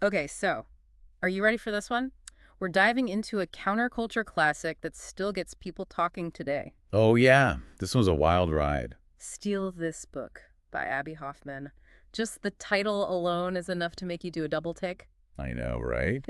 Okay, so are you ready for this one? We're diving into a counterculture classic that still gets people talking today. Oh, yeah. This was a wild ride. Steal This Book by Abbie Hoffman. Just the title alone is enough to make you do a double take. I know, right?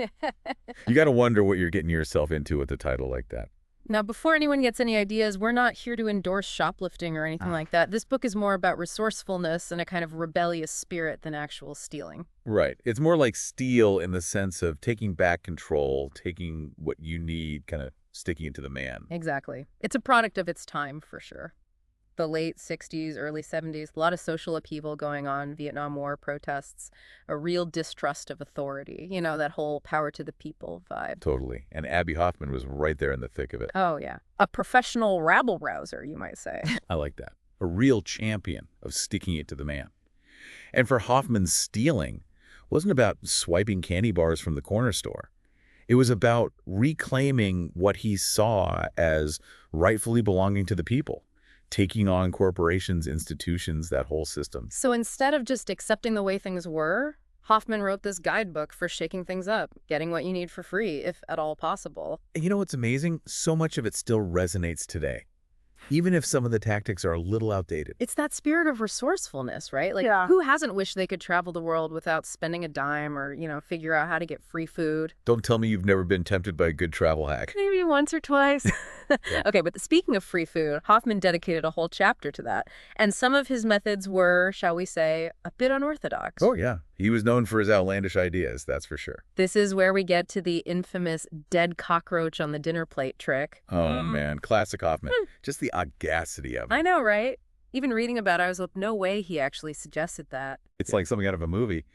You got to wonder what you're getting yourself into with a title like that. Now, before anyone gets any ideas, we're not here to endorse shoplifting or anything like that. This book is more about resourcefulness and a kind of rebellious spirit than actual stealing. Right. It's more like steal in the sense of taking back control, taking what you need, kind of sticking it to the man. Exactly. It's a product of its time, for sure. The late 60s, early 70s, a lot of social upheaval going on, Vietnam War protests, a real distrust of authority, that whole power to the people vibe. Totally. And Abbie Hoffman was right there in the thick of it. Oh, yeah. A professional rabble-rouser, you might say. I like that. A real champion of sticking it to the man. And for Hoffman, stealing wasn't about swiping candy bars from the corner store. It was about reclaiming what he saw as rightfully belonging to the people, taking on corporations, institutions, that whole system. So instead of just accepting the way things were, Hoffman wrote this guidebook for shaking things up, getting what you need for free, if at all possible. And you know what's amazing? So much of it still resonates today, even if some of the tactics are a little outdated. It's that spirit of resourcefulness, right? Like, Yeah. who hasn't wished they could travel the world without spending a dime or, figure out how to get free food? Don't tell me you've never been tempted by a good travel hack. Maybe once or twice. Yeah. Okay, but speaking of free food, Hoffman dedicated a whole chapter to that. And some of his methods were, shall we say, a bit unorthodox. Oh, yeah. He was known for his outlandish ideas, that's for sure. This is where we get to the infamous dead cockroach on the dinner plate trick. Oh, man. Classic Hoffman. Just the audacity of it. I know, right? Even reading about it, I was like, no way he actually suggested that. It's like something out of a movie.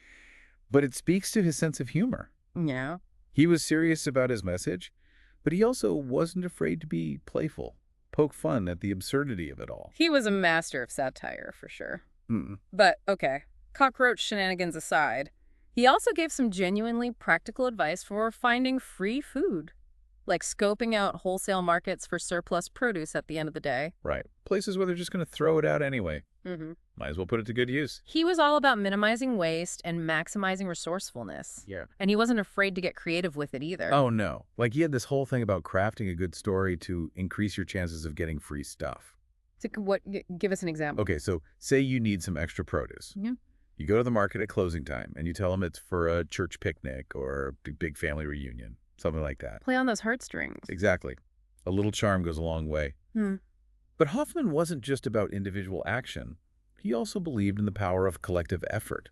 But it speaks to his sense of humor. Yeah. He was serious about his message, but he also wasn't afraid to be playful, poke fun at the absurdity of it all. He was a master of satire, for sure. Mm-mm. But, okay, cockroach shenanigans aside, he also gave some genuinely practical advice for finding free food, like scoping out wholesale markets for surplus produce at the end of the day. Right. Places where they're just going to throw it out anyway. Mm-hmm. Might as well put it to good use. He was all about minimizing waste and maximizing resourcefulness. Yeah. And he wasn't afraid to get creative with it either. Oh, no. Like he had this whole thing about crafting a good story to increase your chances of getting free stuff. Give us an example. Okay, so say you need some extra produce. Yeah. You go to the market at closing time and you tell them it's for a church picnic or a big family reunion, something like that. Play on those heartstrings. Exactly. A little charm goes a long way. Hmm. But Hoffman wasn't just about individual action. He also believed in the power of collective effort,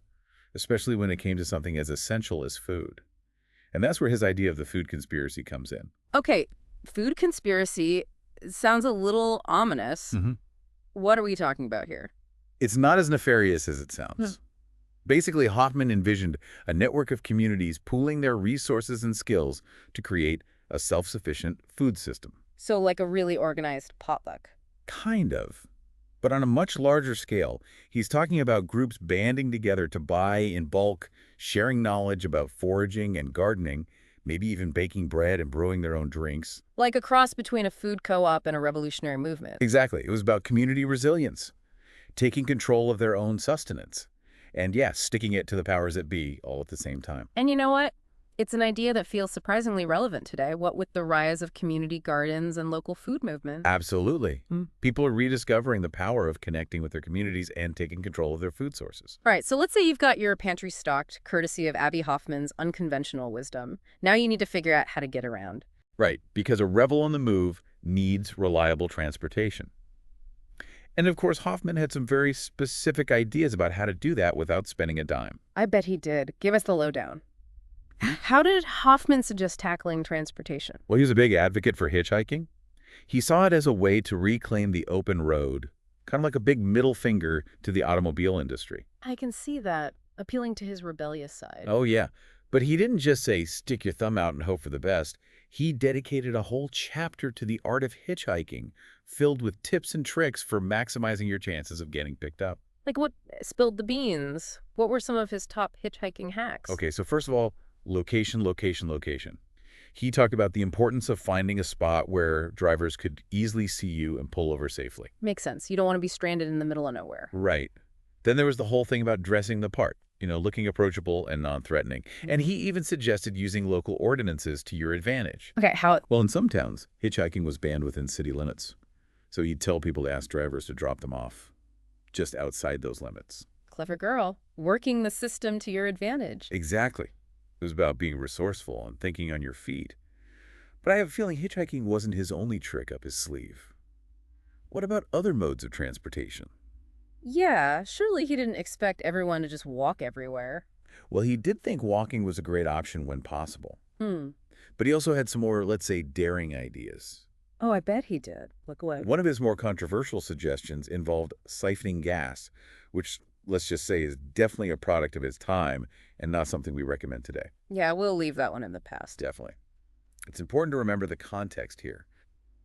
especially when it came to something as essential as food. And that's where his idea of the food conspiracy comes in. Okay, food conspiracy sounds a little ominous. Mhm. What are we talking about here? It's not as nefarious as it sounds. Basically, Hoffman envisioned a network of communities pooling their resources and skills to create a self-sufficient food system. So like a really organized potluck. Kind of. But on a much larger scale, he's talking about groups banding together to buy in bulk, sharing knowledge about foraging and gardening, maybe even baking bread and brewing their own drinks. Like a cross between a food co-op and a revolutionary movement. Exactly. It was about community resilience, taking control of their own sustenance, and yes, sticking it to the powers that be all at the same time. And you know what? It's an idea that feels surprisingly relevant today, what with the rise of community gardens and local food movements. Absolutely. Hmm. People are rediscovering the power of connecting with their communities and taking control of their food sources. All right, so let's say you've got your pantry stocked, courtesy of Abbie Hoffman's unconventional wisdom. Now you need to figure out how to get around. Right, because a rebel on the move needs reliable transportation. And of course, Hoffman had some very specific ideas about how to do that without spending a dime. I bet he did. Give us the lowdown. How did Hoffman suggest tackling transportation? Well, he was a big advocate for hitchhiking. He saw it as a way to reclaim the open road, kind of like a big middle finger to the automobile industry. I can see that, appealing to his rebellious side. Oh, yeah. But he didn't just say, stick your thumb out and hope for the best. He dedicated a whole chapter to the art of hitchhiking, filled with tips and tricks for maximizing your chances of getting picked up. Like what spilled the beans? What were some of his top hitchhiking hacks? Okay, so first of all, location, location, location. He talked about the importance of finding a spot where drivers could easily see you and pull over safely. Makes sense. You don't want to be stranded in the middle of nowhere. Right. Then there was the whole thing about dressing the part. looking approachable and non-threatening. And Mhm. he even suggested using local ordinances to your advantage. Okay, how Well, in some towns, hitchhiking was banned within city limits. So he'd tell people to ask drivers to drop them off just outside those limits. clever girl, working the system to your advantage. Exactly. It was about being resourceful and thinking on your feet. But I have a feeling hitchhiking wasn't his only trick up his sleeve. What about other modes of transportation? Yeah, surely he didn't expect everyone to just walk everywhere. Well, he did think walking was a great option when possible. Hmm. But he also had some more, let's say, daring ideas. Oh, I bet he did. Look what. One of his more controversial suggestions involved siphoning gas, which, let's just say, is definitely a product of his time and not something we recommend today. Yeah, we'll leave that one in the past. Definitely. It's important to remember the context here.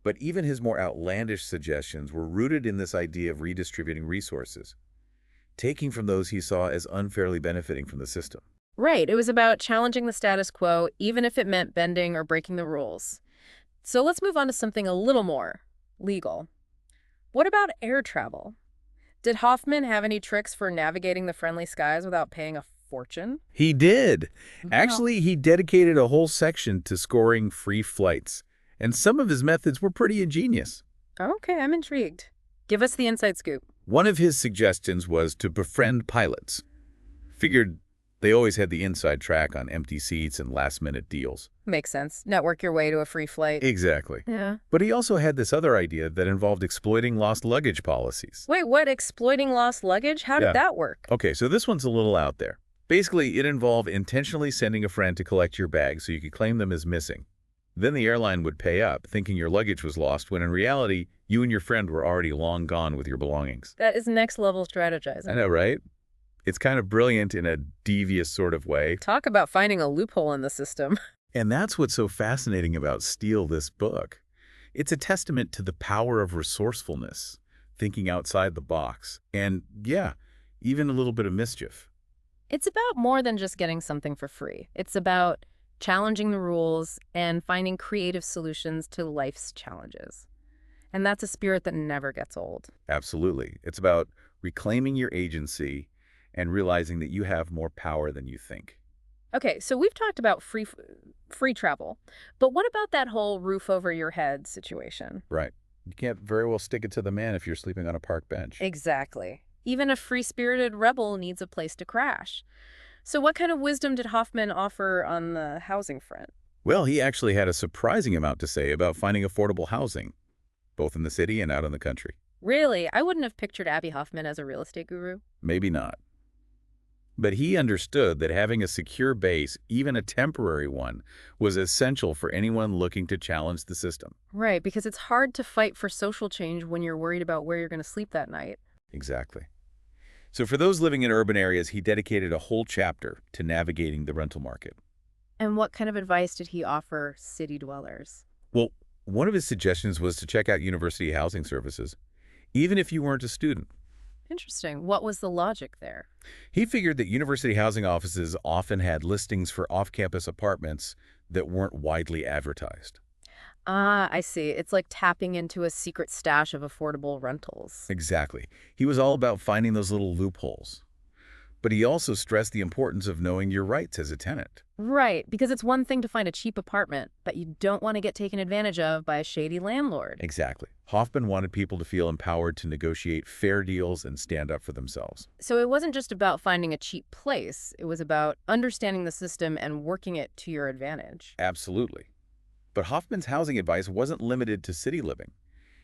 But even his more outlandish suggestions were rooted in this idea of redistributing resources, taking from those he saw as unfairly benefiting from the system. Right. It was about challenging the status quo, even if it meant bending or breaking the rules. So let's move on to something a little more legal. What about air travel? Did Hoffman have any tricks for navigating the friendly skies without paying a fortune? He did. No. Actually, he dedicated a whole section to scoring free flights, and some of his methods were pretty ingenious. Okay, I'm intrigued. Give us the inside scoop. One of his suggestions was to befriend pilots. Figured they always had the inside track on empty seats and last-minute deals. Makes sense. Network your way to a free flight. Exactly. Yeah. But he also had this other idea that involved exploiting lost luggage policies. Wait, what? Exploiting lost luggage? How Yeah. did that work? Okay, so this one's a little out there. Basically, it involved intentionally sending a friend to collect your bags so you could claim them as missing. Then the airline would pay up, thinking your luggage was lost, when in reality, you and your friend were already long gone with your belongings. That is next level I strategizing. know, right? It's kind of brilliant in a devious sort of way. Talk about finding a loophole in the system. And that's what's so fascinating about Steele, this book. It's a testament to the power of resourcefulness, thinking outside the box, and, yeah, even a little bit of mischief. It's about more than just getting something for free. It's about challenging the rules and finding creative solutions to life's challenges. And that's a spirit that never gets old. Absolutely. It's about reclaiming your agency and realizing that you have more power than you think. Okay, so we've talked about free travel, but what about that whole roof over your head situation? Right. You can't very well stick it to the man if you're sleeping on a park bench. Exactly. Even a free-spirited rebel needs a place to crash. So what kind of wisdom did Hoffman offer on the housing front? Well, he actually had a surprising amount to say about finding affordable housing, both in the city and out in the country. Really, I wouldn't have pictured Abbie Hoffman as a real estate guru. Maybe not. But he understood that having a secure base, even a temporary one, was essential for anyone looking to challenge the system. Right, because it's hard to fight for social change when you're worried about where you're going to sleep that night. Exactly. So for those living in urban areas, he dedicated a whole chapter to navigating the rental market. And what kind of advice did he offer city dwellers? Well, one of his suggestions was to check out university housing services, even if you weren't a student. Interesting. What was the logic there? He figured that university housing offices often had listings for off-campus apartments that weren't widely advertised. Ah, I see. It's like tapping into a secret stash of affordable rentals. Exactly. He was all about finding those little loopholes. But he also stressed the importance of knowing your rights as a tenant. Right, because it's one thing to find a cheap apartment, but you don't want to get taken advantage of by a shady landlord. Exactly. Hoffman wanted people to feel empowered to negotiate fair deals and stand up for themselves. So it wasn't just about finding a cheap place. It was about understanding the system and working it to your advantage. Absolutely. But Hoffman's housing advice wasn't limited to city living.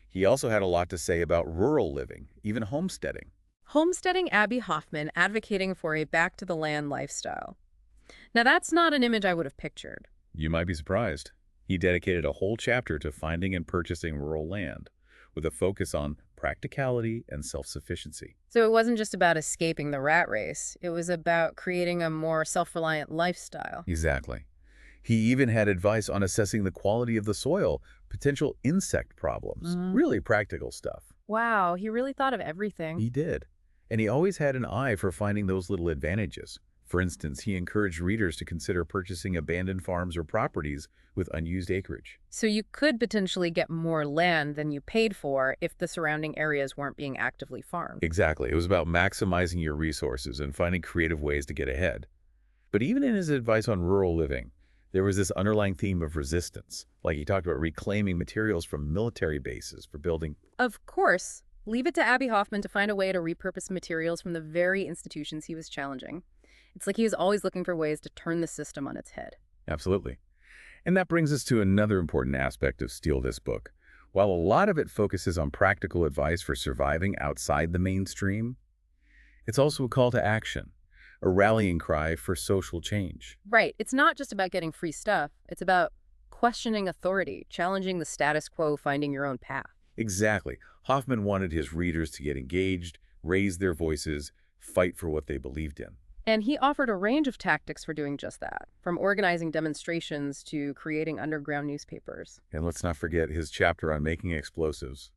He also had a lot to say about rural living, even homesteading. Homesteading Abbie Hoffman advocating for a back-to-the-land lifestyle. Now, that's not an image I would have pictured. You might be surprised. He dedicated a whole chapter to finding and purchasing rural land, with a focus on practicality and self-sufficiency. So it wasn't just about escaping the rat race. It was about creating a more self-reliant lifestyle. Exactly. He even had advice on assessing the quality of the soil, potential insect problems, really practical stuff. Wow, he really thought of everything. He did. And he always had an eye for finding those little advantages, For instance, he encouraged readers to consider purchasing abandoned farms or properties with unused acreage. So you could potentially get more land than you paid for if the surrounding areas weren't being actively farmed. Exactly. It was about maximizing your resources and finding creative ways to get ahead. But even in his advice on rural living, there was this underlying theme of resistance. Like he talked about reclaiming materials from military bases for building. Of course, leave it to Abbie Hoffman to find a way to repurpose materials from the very institutions he was challenging. It's like he was always looking for ways to turn the system on its head. Absolutely. And that brings us to another important aspect of Steal This Book. While a lot of it focuses on practical advice for surviving outside the mainstream, it's also a call to action, a rallying cry for social change. Right. It's not just about getting free stuff. It's about questioning authority, challenging the status quo, finding your own path. Exactly. Hoffman wanted his readers to get engaged, raise their voices, fight for what they believed in. And he offered a range of tactics for doing just that, from organizing demonstrations to creating underground newspapers. And let's not forget his chapter on making explosives,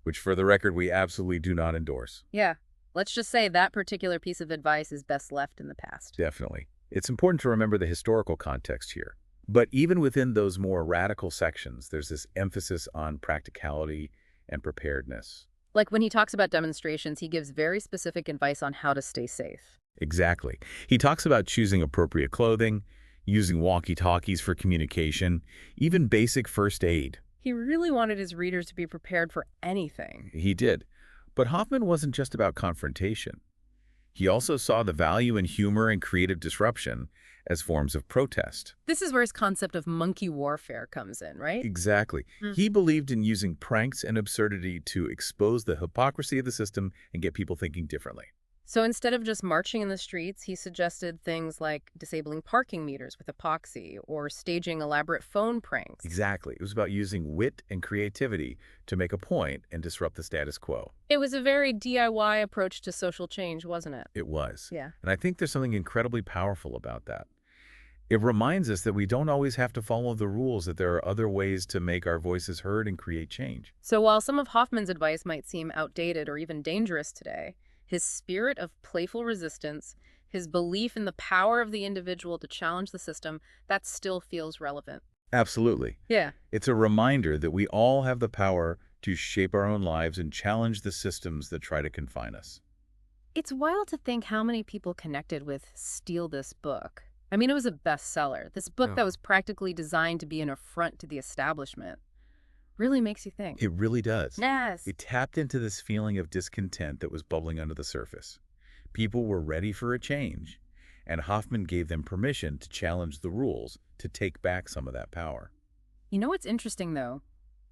which for the record we absolutely do not endorse. Yeah, let's just say that particular piece of advice is best left in the past. Definitely. It's important to remember the historical context here. But even within those more radical sections, there's this emphasis on practicality and preparedness. Like when he talks about demonstrations, he gives very specific advice on how to stay safe. Exactly. He talks about choosing appropriate clothing, using walkie-talkies for communication, even basic first aid. He really wanted his readers to be prepared for anything. He did. But Hoffman wasn't just about confrontation. He also saw the value in humor and creative disruption as forms of protest. This is where his concept of monkey warfare comes in, right? Exactly. He believed in using pranks and absurdity to expose the hypocrisy of the system and get people thinking differently. So instead of just marching in the streets, he suggested things like disabling parking meters with epoxy or staging elaborate phone pranks. Exactly. It was about using wit and creativity to make a point and disrupt the status quo. It was a very DIY approach to social change, wasn't it? It was. Yeah. And I think there's something incredibly powerful about that. It reminds us that we don't always have to follow the rules, that there are other ways to make our voices heard and create change. So while some of Hoffman's advice might seem outdated or even dangerous today, his spirit of playful resistance, his belief in the power of the individual to challenge the system, that still feels relevant. Absolutely. Yeah. It's a reminder that we all have the power to shape our own lives and challenge the systems that try to confine us. It's wild to think how many people connected with Steal This Book. I mean, it was a bestseller. This book that was practically designed to be an affront to the establishment. Really makes you think. It really does. Yes. It tapped into this feeling of discontent that was bubbling under the surface. People were ready for a change, and Hoffman gave them permission to challenge the rules, to take back some of that power. You know what's interesting, though?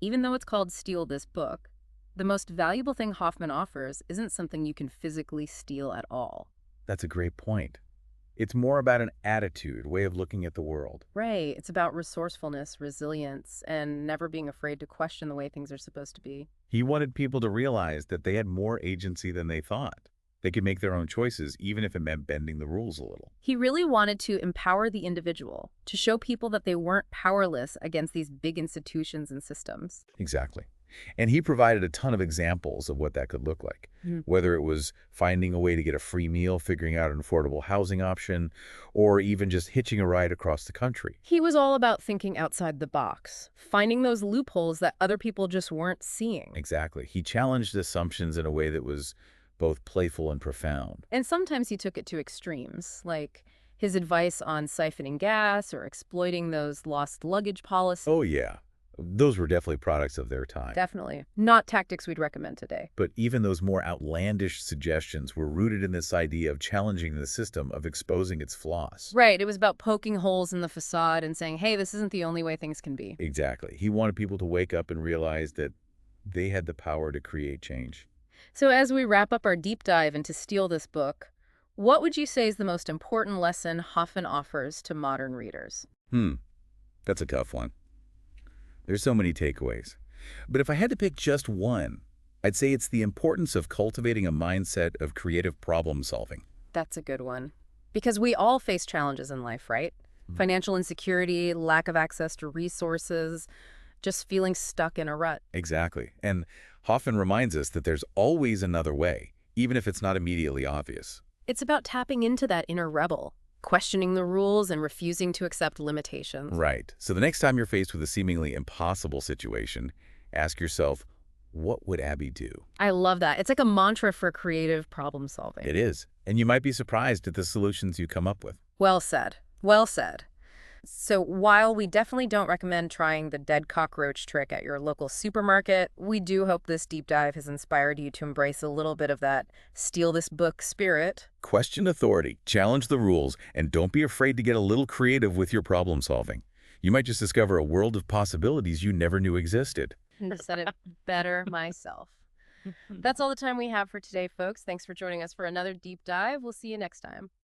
Even though it's called Steal This Book, the most valuable thing Hoffman offers isn't something you can physically steal at all. That's a great point. It's more about an attitude, way of looking at the world. Right. It's about resourcefulness, resilience, and never being afraid to question the way things are supposed to be. He wanted people to realize that they had more agency than they thought. They could make their own choices, even if it meant bending the rules a little. He really wanted to empower the individual, to show people that they weren't powerless against these big institutions and systems. Exactly. And he provided a ton of examples of what that could look like, whether it was finding a way to get a free meal, figuring out an affordable housing option, or even just hitching a ride across the country. He was all about thinking outside the box, finding those loopholes that other people just weren't seeing. Exactly. He challenged assumptions in a way that was both playful and profound. And sometimes he took it to extremes, like his advice on siphoning gas or exploiting those lost luggage policies. Oh, yeah. Those were definitely products of their time. Definitely. Not tactics we'd recommend today. But even those more outlandish suggestions were rooted in this idea of challenging the system, of exposing its flaws. Right. It was about poking holes in the facade and saying, hey, this isn't the only way things can be. Exactly. He wanted people to wake up and realize that they had the power to create change. So as we wrap up our deep dive into Steal This Book, what would you say is the most important lesson Hoffman offers to modern readers? That's a tough one. There's so many takeaways. But if I had to pick just one, I'd say it's the importance of cultivating a mindset of creative problem solving. That's a good one. Because we all face challenges in life, right? Financial insecurity, lack of access to resources, just feeling stuck in a rut. Exactly. And Hoffman reminds us that there's always another way, even if it's not immediately obvious. It's about tapping into that inner rebel, questioning the rules and refusing to accept limitations. Right. So the next time you're faced with a seemingly impossible situation, ask yourself, what would Abby do? I love that. It's like a mantra for creative problem solving. It is. And you might be surprised at the solutions you come up with. Well said. Well said. So while we definitely don't recommend trying the dead cockroach trick at your local supermarket, we do hope this deep dive has inspired you to embrace a little bit of that steal this book spirit. Question authority, challenge the rules, and don't be afraid to get a little creative with your problem solving. You might just discover a world of possibilities you never knew existed. Said it better myself. That's all the time we have for today, folks. Thanks for joining us for another deep dive. We'll see you next time.